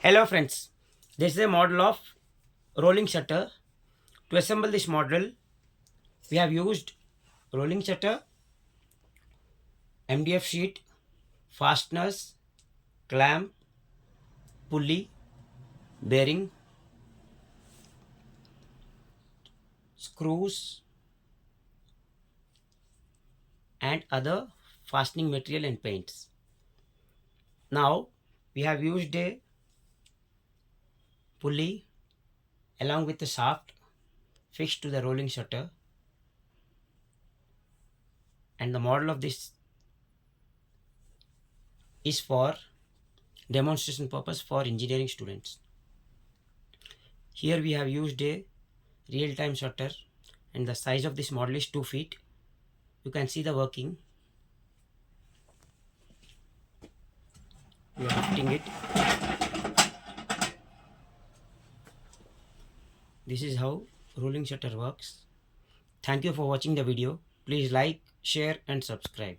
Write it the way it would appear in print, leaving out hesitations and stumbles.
Hello friends, this is a model of rolling shutter. To assemble this model, we have used rolling shutter, MDF sheet, fasteners, clamp, pulley, bearing, screws and other fastening material and paints. Now we have used a pulley along with the shaft fixed to the rolling shutter, and the model of this is for demonstration purpose for engineering students. Here we have used a real-time shutter and the size of this model is 2 feet. You can see the working. We are lifting it. This is how rolling shutter works. Thank you for watching the video. Please like, share and subscribe.